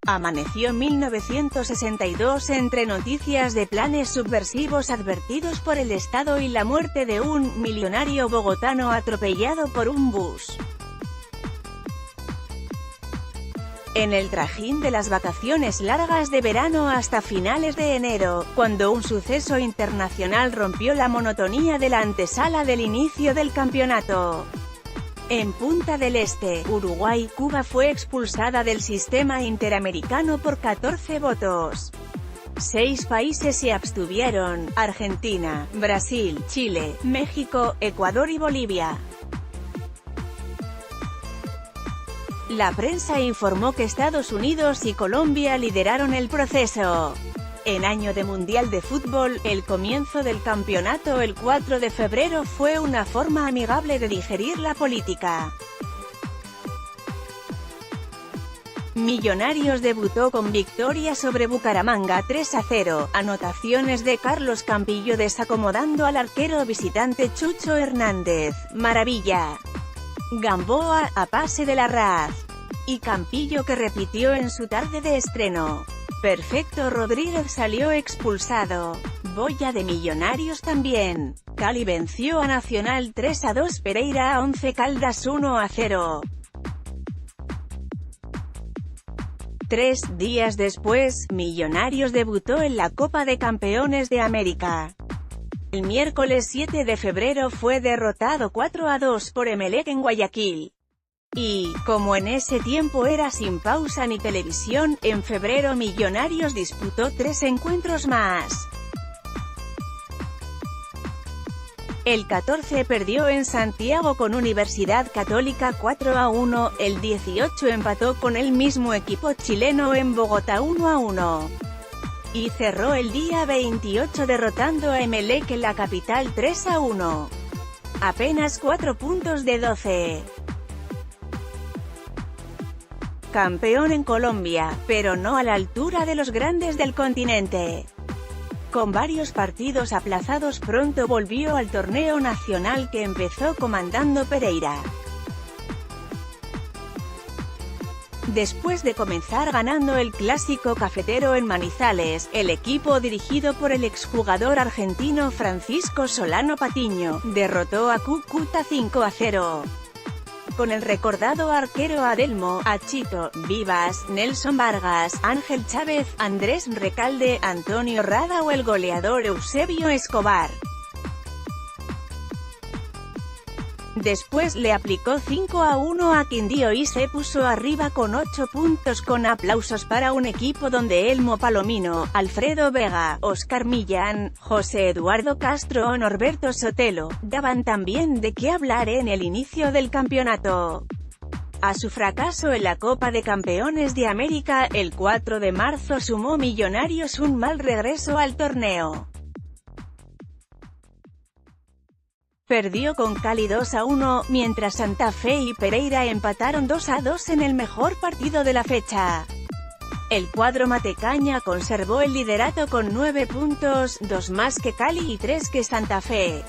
Amaneció 1962 entre noticias de planes subversivos advertidos por el Estado y la muerte de un millonario bogotano atropellado por un bus. En el trajín de las vacaciones largas de verano hasta finales de enero, cuando un suceso internacional rompió la monotonía de la antesala del inicio del campeonato. En Punta del Este, Uruguay, Cuba fue expulsada del sistema interamericano por 14 votos. 6 países se abstuvieron: Argentina, Brasil, Chile, México, Ecuador y Bolivia. La prensa informó que Estados Unidos y Colombia lideraron el proceso. En año de Mundial de Fútbol, el comienzo del campeonato el 4 de febrero fue una forma amigable de digerir la política. Millonarios debutó con victoria sobre Bucaramanga 3-0, anotaciones de Carlos Campillo desacomodando al arquero visitante Chucho Hernández, maravilla. Gamboa, a pase de Larraz. Y Campillo que repitió en su tarde de estreno. Perfecto. Rodríguez salió expulsado. Boya de Millonarios también. Cali venció a Nacional 3-2. Pereira a 11 Caldas 1-0. 3 días después, Millonarios debutó en la Copa de Campeones de América. El miércoles 7 de febrero fue derrotado 4-2 por Emelec en Guayaquil. Y, como en ese tiempo era sin pausa ni televisión, en febrero Millonarios disputó 3 encuentros más. El 14 perdió en Santiago con Universidad Católica 4-1, el 18 empató con el mismo equipo chileno en Bogotá 1-1. Y cerró el día 28 derrotando a Emelec en la capital 3-1. Apenas 4 puntos de 12. Campeón en Colombia, pero no a la altura de los grandes del continente. Con varios partidos aplazados pronto volvió al torneo nacional que empezó comandando Pereira. Después de comenzar ganando el Clásico Cafetero en Manizales, el equipo dirigido por el exjugador argentino Francisco Solano Patiño, derrotó a Cúcuta 5-0. Con el recordado arquero Adelmo, Achito, Vivas, Nelson Vargas, Ángel Chávez, Andrés Recalde, Antonio Rada o el goleador Eusebio Escobar. Después le aplicó 5-1 a Quindío y se puso arriba con 8 puntos con aplausos para un equipo donde Elmo Palomino, Alfredo Vega, Oscar Millán, José Eduardo Castro o Norberto Sotelo, daban también de qué hablar en el inicio del campeonato. A su fracaso en la Copa de Campeones de América, el 4 de marzo sumó Millonarios un mal regreso al torneo. Perdió con Cali 2-1, mientras Santa Fe y Pereira empataron 2-2 en el mejor partido de la fecha. El cuadro matecaña conservó el liderato con 9 puntos, 2 más que Cali y 3 que Santa Fe.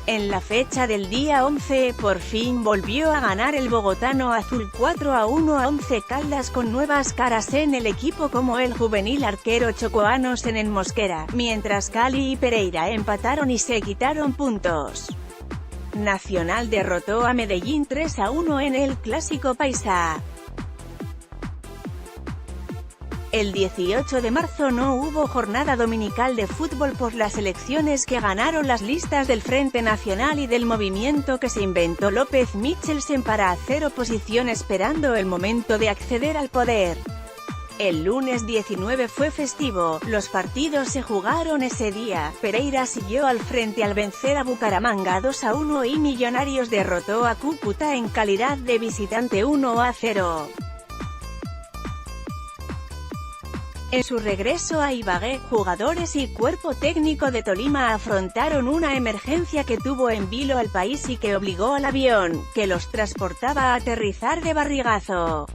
En la fecha del día 11, por fin volvió a ganar el bogotano azul 4-1 a 11 Caldas con nuevas caras en el equipo como el juvenil arquero Chocoanos en el Mosquera, mientras Cali y Pereira empataron y se quitaron puntos. Nacional derrotó a Medellín 3-1 en el Clásico Paisa. El 18 de marzo no hubo jornada dominical de fútbol por las elecciones que ganaron las listas del Frente Nacional y del movimiento que se inventó López Michelsen para hacer oposición esperando el momento de acceder al poder. El lunes 19 fue festivo, los partidos se jugaron ese día. Pereira siguió al frente al vencer a Bucaramanga 2-1 y Millonarios derrotó a Cúcuta en calidad de visitante 1-0. En su regreso a Ibagué, jugadores y cuerpo técnico de Tolima afrontaron una emergencia que tuvo en vilo al país y que obligó al avión, que los transportaba a aterrizar de barrigazo.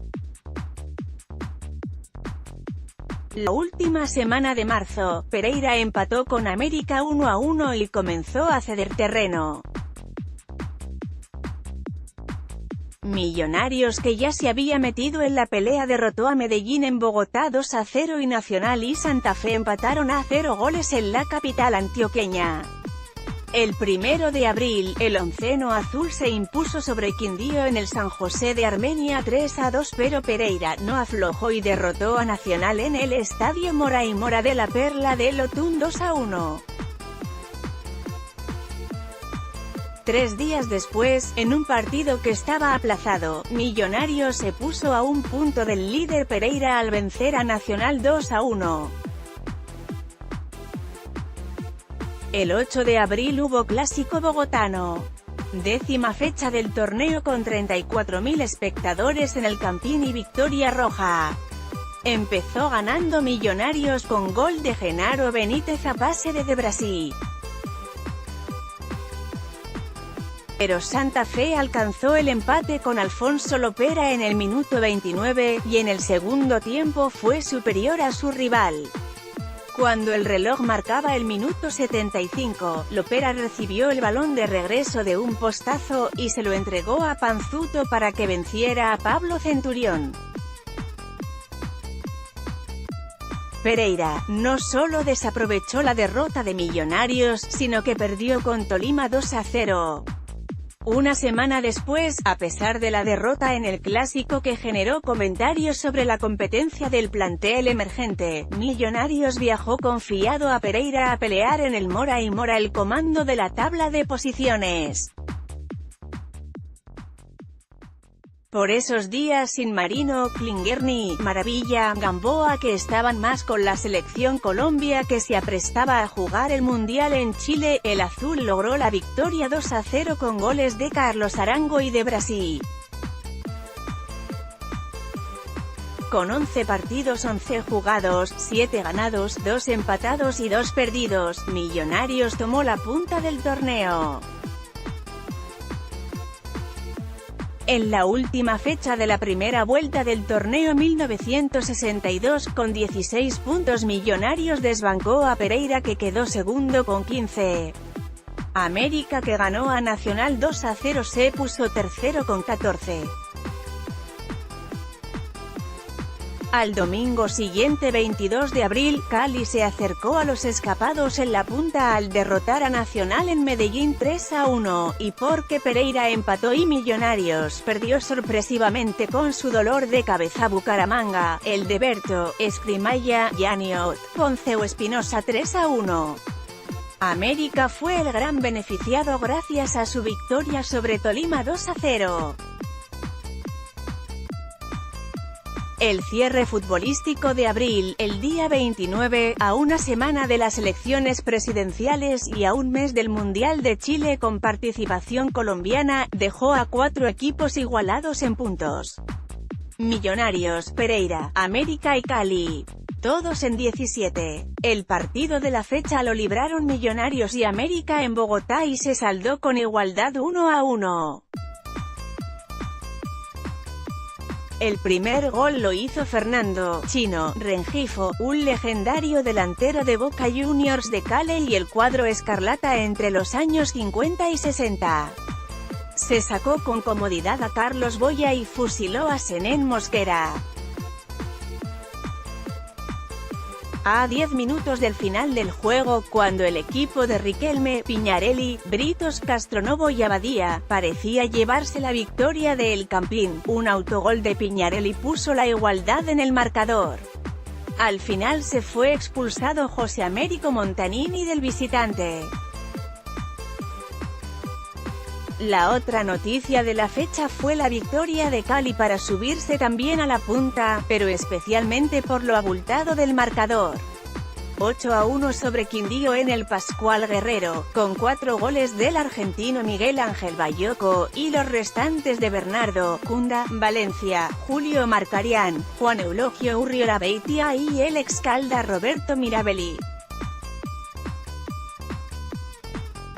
La última semana de marzo, Pereira empató con América 1-1 y comenzó a ceder terreno. Millonarios, que ya se había metido en la pelea, derrotó a Medellín en Bogotá 2-0 y Nacional y Santa Fe empataron a 0 goles en la capital antioqueña. El 1 de abril, el onceno azul se impuso sobre Quindío en el San José de Armenia 3-2, pero Pereira no aflojó y derrotó a Nacional en el Estadio Mora y Mora de la Perla de Lotún 2-1. 3 días después, en un partido que estaba aplazado, Millonarios se puso a un punto del líder Pereira al vencer a Nacional 2-1. El 8 de abril hubo clásico bogotano. 10ª fecha del torneo con 34.000 espectadores en el Campín y victoria roja. Empezó ganando Millonarios con gol de Genaro Benítez a pase de Brasil. Pero Santa Fe alcanzó el empate con Alfonso Lopera en el minuto 29, y en el segundo tiempo fue superior a su rival. Cuando el reloj marcaba el minuto 75, Lopera recibió el balón de regreso de un postazo, y se lo entregó a Panzuto para que venciera a Pablo Centurión. Pereira no solo desaprovechó la derrota de Millonarios, sino que perdió con Tolima 2-0. Una semana después, a pesar de la derrota en el clásico que generó comentarios sobre la competencia del plantel emergente, Millonarios viajó confiado a Pereira a pelear en el Mora y Mora el comando de la tabla de posiciones. Por esos días sin Marino, Klinger ni Maravilla, Gamboa, que estaban más con la selección Colombia que se aprestaba a jugar el Mundial en Chile, el azul logró la victoria 2-0 con goles de Carlos Arango y de Brasil. Con 11 partidos 11 jugados, 7 ganados, 2 empatados y 2 perdidos, Millonarios tomó la punta del torneo. En la última fecha de la primera vuelta del torneo 1962, con 16 puntos Millonarios desbancó a Pereira, que quedó segundo con 15. América, que ganó a Nacional 2-0, se puso tercero con 14. Al domingo siguiente, 22 de abril, Cali se acercó a los escapados en la punta al derrotar a Nacional en Medellín 3-1, y porque Pereira empató y Millonarios perdió sorpresivamente con su dolor de cabeza Bucaramanga, el de Berto, Escrimaya, Yaniot, Ponce o Espinosa 3-1. América fue el gran beneficiado gracias a su victoria sobre Tolima 2-0. El cierre futbolístico de abril, el día 29, a una semana de las elecciones presidenciales y a un mes del Mundial de Chile con participación colombiana, dejó a 4 equipos igualados en puntos. Millonarios, Pereira, América y Cali. Todos en 17. El partido de la fecha lo libraron Millonarios y América en Bogotá y se saldó con igualdad 1-1. El primer gol lo hizo Fernando "Chino" Rengifo, un legendario delantero de Boca Juniors de Cali y el cuadro escarlata entre los años 50 y 60. Se sacó con comodidad a Carlos Boya y fusiló a Zenén Mosquera. A 10 minutos del final del juego, cuando el equipo de Riquelme, Piñarelli, Britos Castronovo y Abadía parecía llevarse la victoria de El Campín, un autogol de Piñarelli puso la igualdad en el marcador. Al final se fue expulsado José Américo Montanini del visitante. La otra noticia de la fecha fue la victoria de Cali para subirse también a la punta, pero especialmente por lo abultado del marcador. 8-1 sobre Quindío en el Pascual Guerrero, con 4 goles del argentino Miguel Ángel Bayoco, y los restantes de Bernardo Cunda, Valencia, Julio Marcarián, Juan Eulogio Urriola Beitia y el excalda Roberto Mirabelli.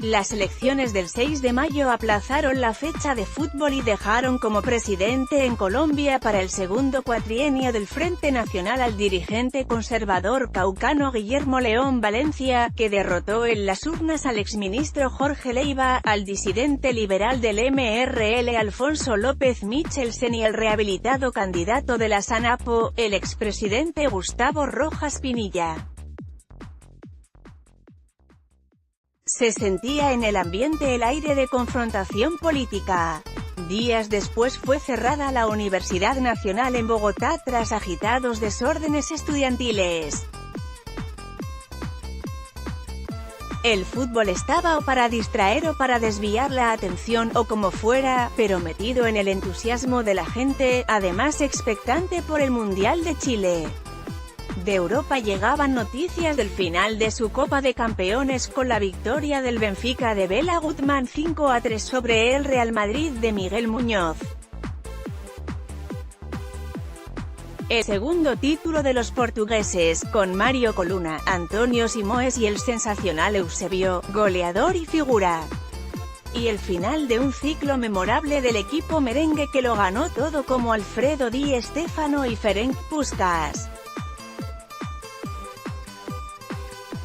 Las elecciones del 6 de mayo aplazaron la fecha de fútbol y dejaron como presidente en Colombia para el segundo cuatrienio del Frente Nacional al dirigente conservador caucano Guillermo León Valencia, que derrotó en las urnas al exministro Jorge Leiva, al disidente liberal del MRL Alfonso López Michelsen y al rehabilitado candidato de la SANAPO, el expresidente Gustavo Rojas Pinilla. Se sentía en el ambiente el aire de confrontación política. Días después fue cerrada la Universidad Nacional en Bogotá tras agitados desórdenes estudiantiles. El fútbol estaba o para distraer o para desviar la atención o como fuera, pero metido en el entusiasmo de la gente, además expectante por el Mundial de Chile. De Europa llegaban noticias del final de su Copa de Campeones con la victoria del Benfica de Bela Gutmann 5-3 sobre el Real Madrid de Miguel Muñoz. El segundo título de los portugueses, con Mario Coluna, Antonio Simões y el sensacional Eusebio, goleador y figura. Y el final de un ciclo memorable del equipo merengue que lo ganó todo como Alfredo Di Stéfano y Ferenc Puskás.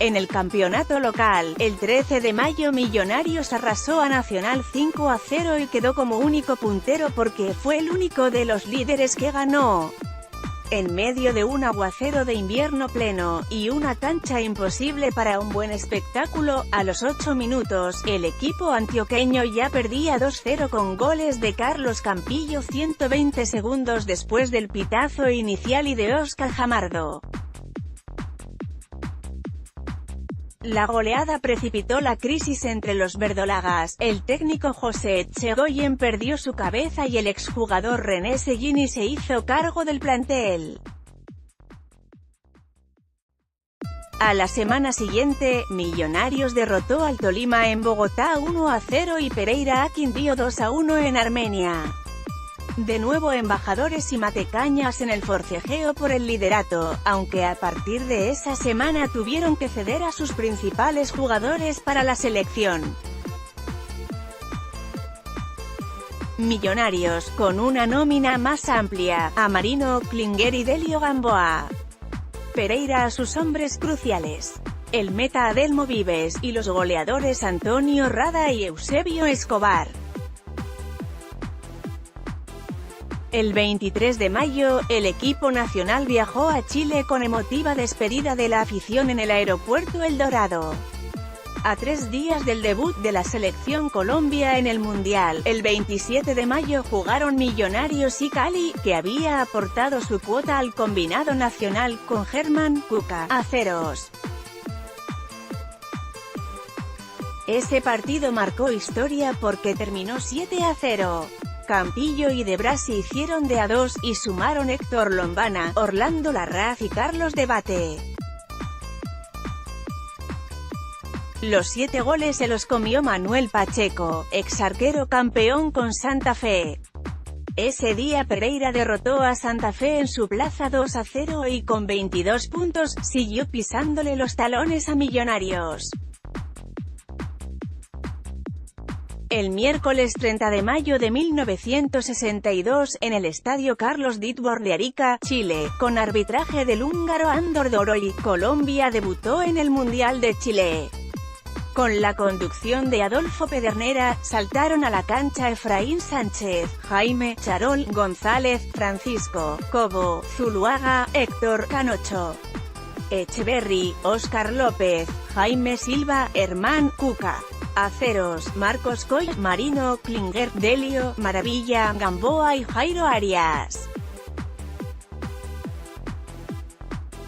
En el campeonato local, el 13 de mayo Millonarios arrasó a Nacional 5-0 y quedó como único puntero porque fue el único de los líderes que ganó. En medio de un aguacero de invierno pleno, y una cancha imposible para un buen espectáculo, a los 8 minutos, el equipo antioqueño ya perdía 2-0 con goles de Carlos Campillo 120 segundos después del pitazo inicial y de Óscar Jamardo. La goleada precipitó la crisis entre los verdolagas, el técnico José Echegoyen perdió su cabeza y el exjugador René Seguini se hizo cargo del plantel. A la semana siguiente, Millonarios derrotó al Tolima en Bogotá 1-0 y Pereira a Quindío 2-1 en Armenia. De nuevo embajadores y matecañas en el forcejeo por el liderato, aunque a partir de esa semana tuvieron que ceder a sus principales jugadores para la selección. Millonarios, con una nómina más amplia, a Marino, Klinger y Delio Gamboa. Pereira a sus hombres cruciales. El meta Adelmo Vives, y los goleadores Antonio Rada y Eusebio Escobar. El 23 de mayo, el equipo nacional viajó a Chile con emotiva despedida de la afición en el aeropuerto El Dorado. A 3 días del debut de la selección Colombia en el Mundial, el 27 de mayo jugaron Millonarios y Cali, que había aportado su cuota al combinado nacional con Germán Cuca Aceros. Ese partido marcó historia porque terminó 7-0. Campillo y De Brasi hicieron de a 2, y sumaron Héctor Lombana, Orlando Larraz y Carlos Debate. Los 7 goles se los comió Manuel Pacheco, exarquero campeón con Santa Fe. Ese día Pereira derrotó a Santa Fe en su plaza 2-0 y con 22 puntos, siguió pisándole los talones a Millonarios. El miércoles 30 de mayo de 1962, en el Estadio Carlos Ditborg de Arica, Chile, con arbitraje del húngaro Andor Doroy, Colombia debutó en el Mundial de Chile. Con la conducción de Adolfo Pedernera, saltaron a la cancha Efraín Sánchez, Jaime Charol González, Francisco Cobo Zuluaga, Héctor Canocho Echeverry, Óscar López, Jaime Silva, Herman Cuca Aceros, Marcos Coy, Marino, Klinger, Delio, Maravilla, Gamboa y Jairo Arias.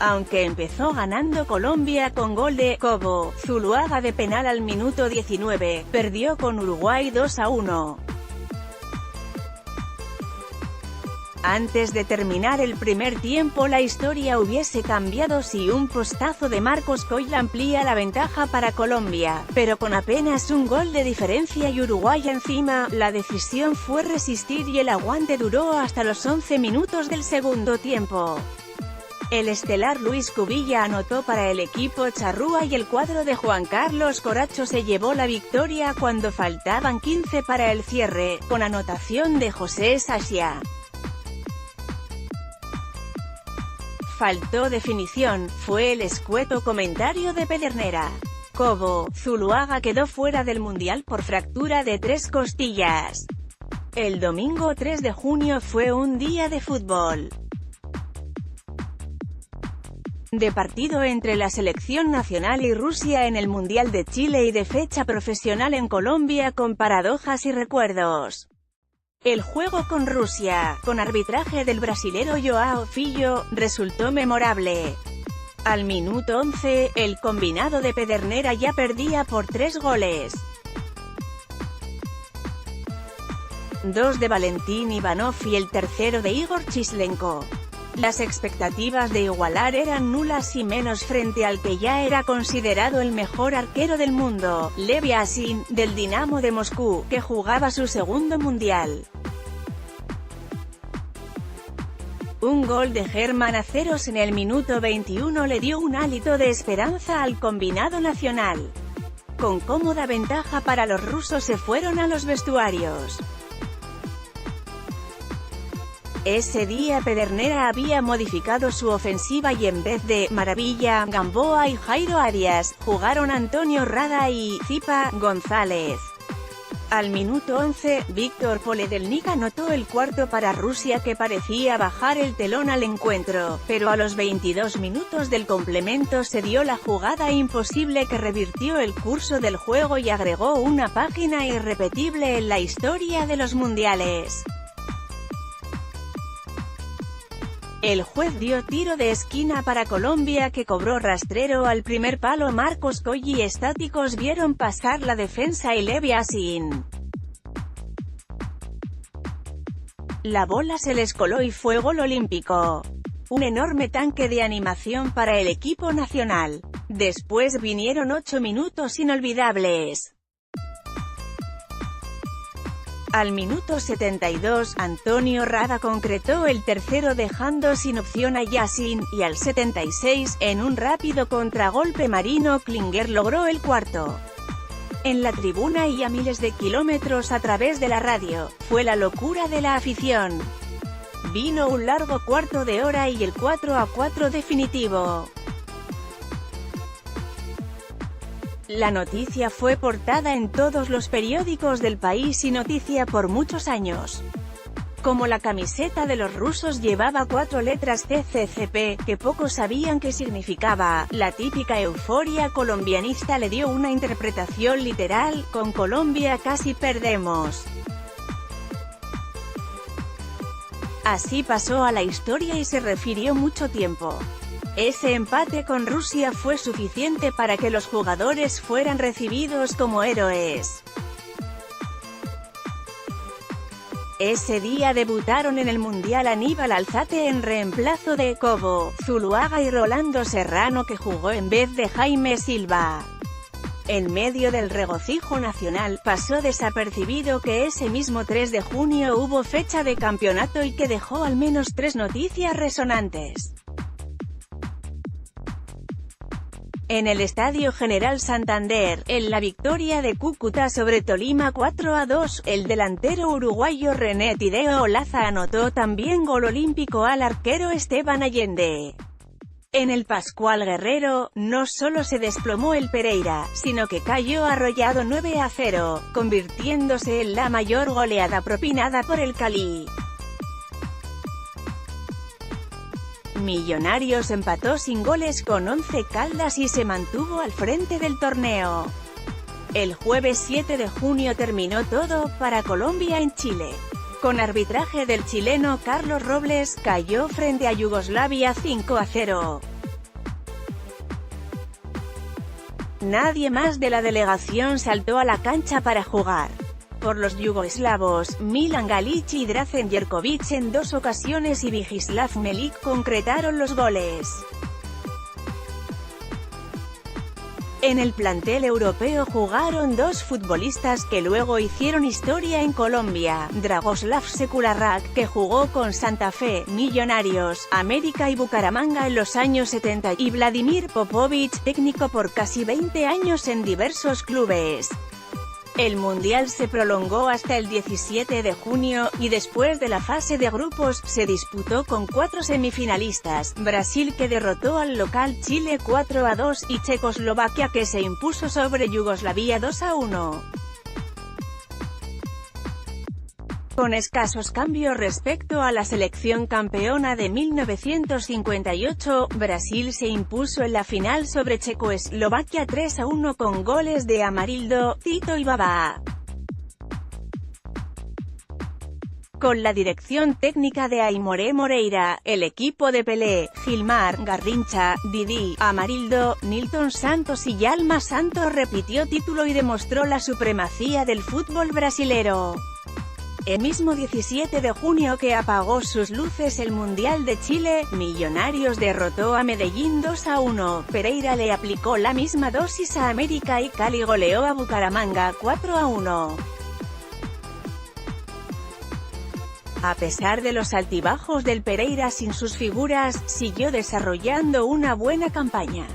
Aunque empezó ganando Colombia con gol de Cobo Zuluaga de penal al minuto 19, perdió con Uruguay 2-1. Antes de terminar el primer tiempo la historia hubiese cambiado si un postazo de Marcos Coy amplía la ventaja para Colombia, pero con apenas un gol de diferencia y Uruguay encima, la decisión fue resistir y el aguante duró hasta los 11 minutos del segundo tiempo. El estelar Luis Cubilla anotó para el equipo charrúa y el cuadro de Juan Carlos Coracho se llevó la victoria cuando faltaban 15 para el cierre, con anotación de José Sasia. Faltó definición, fue el escueto comentario de Pedernera. Cobo, Zuluaga quedó fuera del Mundial por fractura de 3 costillas. El domingo 3 de junio fue un día de fútbol. De partido entre la selección nacional y Rusia en el Mundial de Chile y de fecha profesional en Colombia con paradojas y recuerdos. El juego con Rusia, con arbitraje del brasilero Joao Filho, resultó memorable. Al minuto 11, el combinado de Pedernera ya perdía por 3 goles. 2 de Valentín Ivanov y el tercero de Igor Chislenko. Las expectativas de igualar eran nulas y menos frente al que ya era considerado el mejor arquero del mundo, Lev Yashin, del Dinamo de Moscú, que jugaba su segundo mundial. Un gol de Germán Aceros en el minuto 21 le dio un hálito de esperanza al combinado nacional. Con cómoda ventaja para los rusos se fueron a los vestuarios. Ese día Pedernera había modificado su ofensiva y en vez de Maravilla, Gamboa y Jairo Arias, jugaron Antonio Rada y Zipa González. Al minuto 11, Víctor Poledelnik anotó el cuarto para Rusia que parecía bajar el telón al encuentro, pero a los 22 minutos del complemento se dio la jugada imposible que revirtió el curso del juego y agregó una página irrepetible en la historia de los mundiales. El juez dio tiro de esquina para Colombia que cobró rastrero al primer palo. Marcos Colli y estáticos vieron pasar la defensa y Lev Yashin. La bola se les coló y fue gol olímpico. Un enorme tanque de animación para el equipo nacional. Después vinieron 8 minutos inolvidables. Al minuto 72, Antonio Rada concretó el tercero dejando sin opción a Yashin, y al 76, en un rápido contragolpe Marino Klinger logró el cuarto. En la tribuna y a miles de kilómetros a través de la radio, fue la locura de la afición. Vino un largo cuarto de hora y el 4-4 definitivo. La noticia fue portada en todos los periódicos del país y noticia por muchos años. Como la camiseta de los rusos llevaba 4 letras CCCP, que pocos sabían qué significaba, la típica euforia colombianista le dio una interpretación literal: con Colombia casi perdemos. Así pasó a la historia y se refirió mucho tiempo. Ese empate con Rusia fue suficiente para que los jugadores fueran recibidos como héroes. Ese día debutaron en el Mundial Aníbal Alzate en reemplazo de Cobo, Zuluaga y Rolando Serrano que jugó en vez de Jaime Silva. En medio del regocijo nacional, pasó desapercibido que ese mismo 3 de junio hubo fecha de campeonato y que dejó al menos 3 noticias resonantes. En el Estadio General Santander, en la victoria de Cúcuta sobre Tolima 4-2, el delantero uruguayo René Tideo Olaza anotó también gol olímpico al arquero Esteban Allende. En el Pascual Guerrero, no solo se desplomó el Pereira, sino que cayó arrollado 9-0, convirtiéndose en la mayor goleada propinada por el Cali. Millonarios empató sin goles con Once Caldas y se mantuvo al frente del torneo. El jueves 7 de junio terminó todo para Colombia en Chile. Con arbitraje del chileno Carlos Robles, cayó frente a Yugoslavia 5-0. Nadie más de la delegación saltó a la cancha para jugar. Por los yugoslavos, Milan Galic y Drazen Jerkovic en 2 ocasiones y Vijislav Melik concretaron los goles. En el plantel europeo jugaron dos futbolistas que luego hicieron historia en Colombia: Dragoslav Sekularrak, que jugó con Santa Fe, Millonarios, América y Bucaramanga en los años 70, y Vladimir Popovich, técnico por casi 20 años en diversos clubes. El mundial se prolongó hasta el 17 de junio, y después de la fase de grupos, se disputó con 4 semifinalistas: Brasil, que derrotó al local Chile 4-2, y Checoslovaquia, que se impuso sobre Yugoslavia 2-1. Con escasos cambios respecto a la selección campeona de 1958, Brasil se impuso en la final sobre Checoslovaquia 3-1 con goles de Amarildo, Tito y Babá. Con la dirección técnica de Aimoré Moreira, el equipo de Pelé, Gilmar, Garrincha, Didi, Amarildo, Nilton Santos y Yalma Santos repitió título y demostró la supremacía del fútbol brasilero. El mismo 17 de junio que apagó sus luces el Mundial de Chile, Millonarios derrotó a Medellín 2-1, Pereira le aplicó la misma dosis a América y Cali goleó a Bucaramanga 4-1. A pesar de los altibajos del Pereira sin sus figuras, siguió desarrollando una buena campaña.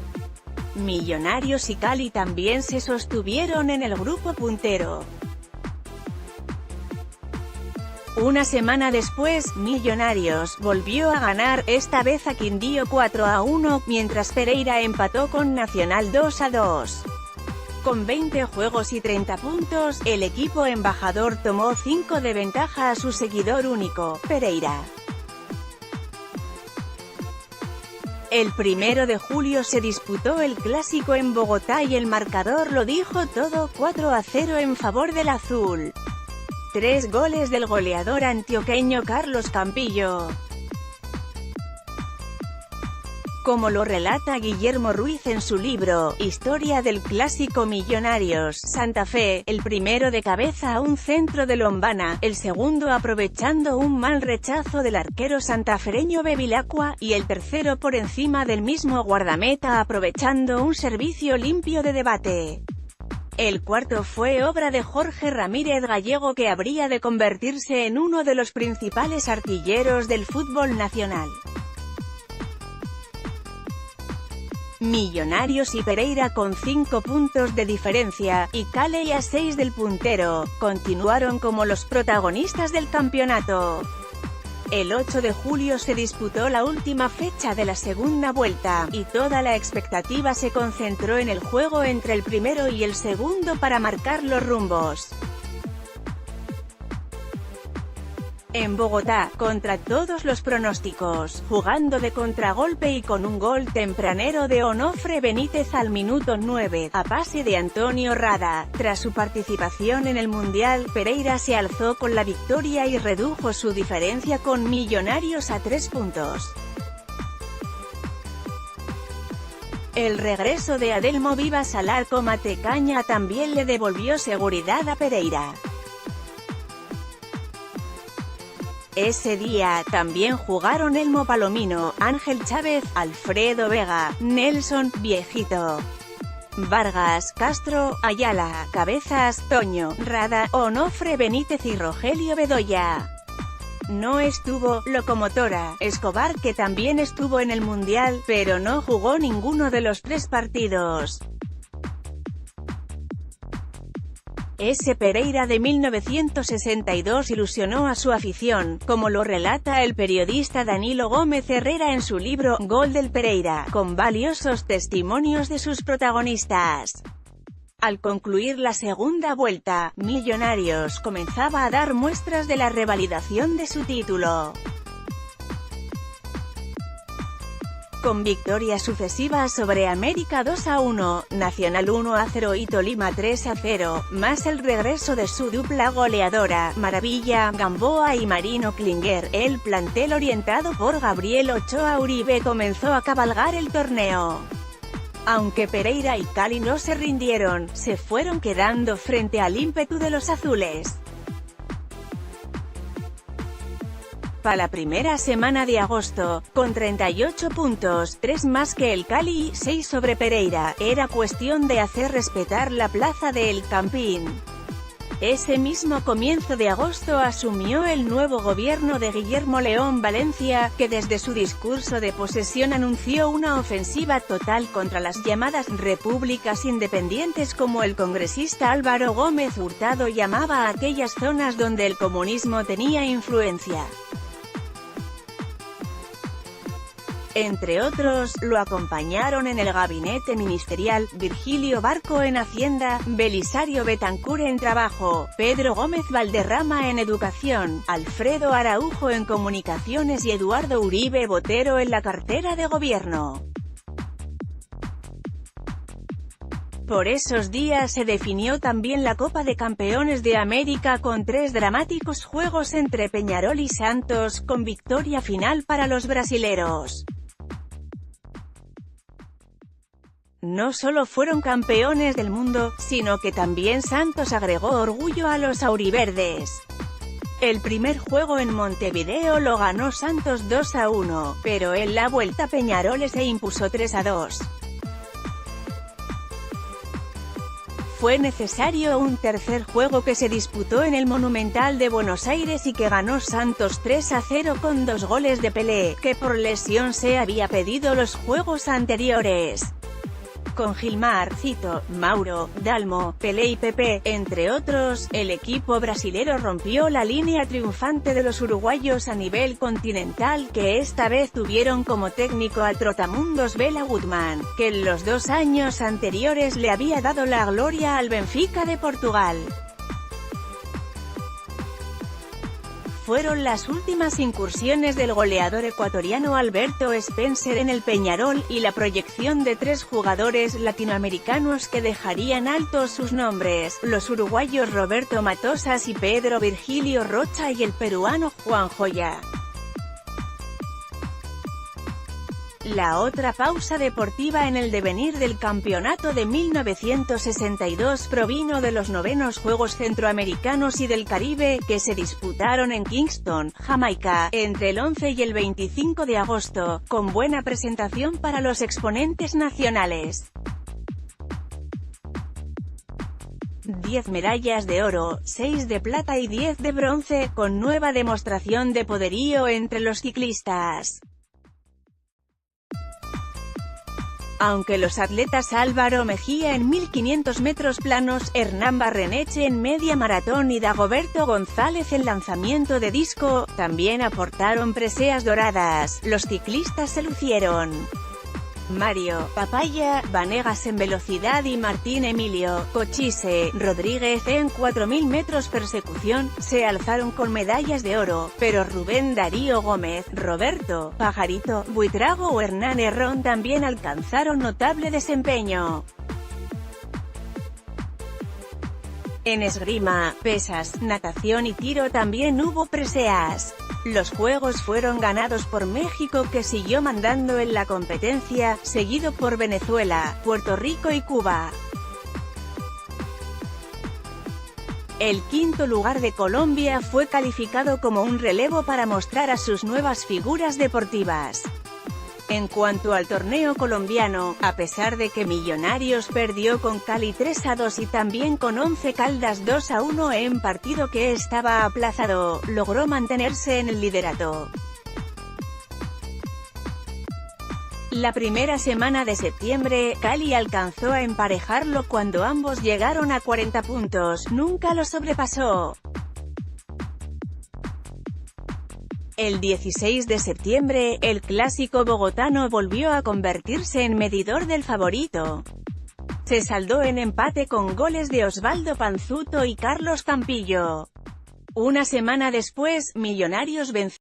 Millonarios y Cali también se sostuvieron en el grupo puntero. Una semana después, Millonarios volvió a ganar, esta vez a Quindío 4-1, mientras Pereira empató con Nacional 2-2. Con 20 juegos y 30 puntos, el equipo embajador tomó 5 de ventaja a su seguidor único, Pereira. El 1 de julio se disputó el clásico en Bogotá y el marcador lo dijo todo: 4-0 en favor del azul. 3 goles del goleador antioqueño Carlos Campillo. Como lo relata Guillermo Ruiz en su libro, Historia del Clásico Millonarios, Santa Fe, el primero de cabeza a un centro de Lombana, el segundo aprovechando un mal rechazo del arquero santafereño Bevilacqua, y el tercero por encima del mismo guardameta aprovechando un servicio limpio de Debate. El cuarto fue obra de Jorge Ramírez Gallego, que habría de convertirse en uno de los principales artilleros del fútbol nacional. Millonarios y Pereira con 5 puntos de diferencia, y Cali a 6 del puntero, continuaron como los protagonistas del campeonato. El 8 de julio se disputó la última fecha de la segunda vuelta, y toda la expectativa se concentró en el juego entre el primero y el segundo para marcar los rumbos. En Bogotá, contra todos los pronósticos, jugando de contragolpe y con un gol tempranero de Onofre Benítez al minuto 9, a pase de Antonio Rada. Tras su participación en el Mundial, Pereira se alzó con la victoria y redujo su diferencia con Millonarios a 3 puntos. El regreso de Adelmo Vivas al arco Matecaña también le devolvió seguridad a Pereira. Ese día, también jugaron Elmo Palomino, Ángel Chávez, Alfredo Vega, Nelson, Viejito, Vargas, Castro, Ayala, Cabezas, Toño, Rada, Onofre Benítez y Rogelio Bedoya. No estuvo Locomotora Escobar, que también estuvo en el Mundial, pero no jugó ninguno de los 3 partidos. Ese Pereira de 1962 ilusionó a su afición, como lo relata el periodista Danilo Gómez Herrera en su libro Gol del Pereira, con valiosos testimonios de sus protagonistas. Al concluir la segunda vuelta, Millonarios comenzaba a dar muestras de la revalidación de su título. Con victorias sucesivas sobre América 2-1, Nacional 1-0 y Tolima 3-0, más el regreso de su dupla goleadora, Maravilla, Gamboa y Marino Klinger, el plantel orientado por Gabriel Ochoa Uribe comenzó a cabalgar el torneo. Aunque Pereira y Cali no se rindieron, se fueron quedando frente al ímpetu de los azules. Europa la primera semana de agosto, con 38 puntos, 3 más que el Cali y 6 sobre Pereira. Era cuestión de hacer respetar la plaza de El Campín. Ese mismo comienzo de agosto asumió el nuevo gobierno de Guillermo León Valencia, que desde su discurso de posesión anunció una ofensiva total contra las llamadas repúblicas independientes, como el congresista Álvaro Gómez Hurtado llamaba a aquellas zonas donde el comunismo tenía influencia. Entre otros, lo acompañaron en el gabinete ministerial, Virgilio Barco en Hacienda, Belisario Betancur en Trabajo, Pedro Gómez Valderrama en Educación, Alfredo Araujo en Comunicaciones y Eduardo Uribe Botero en la cartera de Gobierno. Por esos días se definió también la Copa de Campeones de América con 3 dramáticos juegos entre Peñarol y Santos, con victoria final para los brasileros. No solo fueron campeones del mundo, sino que también Santos agregó orgullo a los auriverdes. El primer juego en Montevideo lo ganó Santos 2-1, pero en la vuelta Peñarol se impuso 3-2. Fue necesario un tercer juego que se disputó en el Monumental de Buenos Aires y que ganó Santos 3-0 con 2 goles de Pelé, que por lesión se había pedido los juegos anteriores. Con Gilmar, Cito, Mauro, Dalmo, Pelé y Pepe, entre otros, el equipo brasilero rompió la línea triunfante de los uruguayos a nivel continental, que esta vez tuvieron como técnico al trotamundos Bela Gutmann, que en los 2 años anteriores le había dado la gloria al Benfica de Portugal. Fueron las últimas incursiones del goleador ecuatoriano Alberto Spencer en el Peñarol, y la proyección de 3 jugadores latinoamericanos que dejarían altos sus nombres, los uruguayos Roberto Matosas y Pedro Virgilio Rocha y el peruano Juan Joya. La otra pausa deportiva en el devenir del campeonato de 1962 provino de los 9º Juegos Centroamericanos y del Caribe, que se disputaron en Kingston, Jamaica, entre el 11 y el 25 de agosto, con buena presentación para los exponentes nacionales. 10 medallas de oro, 6 de plata y 10 de bronce, con nueva demostración de poderío entre los ciclistas. Aunque los atletas Álvaro Mejía en 1500 metros planos, Hernán Barreneche en media maratón y Dagoberto González en lanzamiento de disco, también aportaron preseas doradas, los ciclistas se lucieron. Mario Papaya Vanegas en velocidad y Martín Emilio Cochise Rodríguez en 4000 metros persecución, se alzaron con medallas de oro, pero Rubén Darío Gómez, Roberto Pajarito Buitrago o Hernán Herrón también alcanzaron notable desempeño. En esgrima, pesas, natación y tiro también hubo preseas. Los juegos fueron ganados por México, que siguió mandando en la competencia, seguido por Venezuela, Puerto Rico y Cuba. El quinto lugar de Colombia fue calificado como un relevo para mostrar a sus nuevas figuras deportivas. En cuanto al torneo colombiano, a pesar de que Millonarios perdió con Cali 3-2 y también con Once Caldas 2-1 en partido que estaba aplazado, logró mantenerse en el liderato. La primera semana de septiembre, Cali alcanzó a emparejarlo cuando ambos llegaron a 40 puntos, nunca lo sobrepasó. El 16 de septiembre, el clásico bogotano volvió a convertirse en medidor del favorito. Se saldó en empate con goles de Osvaldo Panzuto y Carlos Campillo. Una semana después, Millonarios venció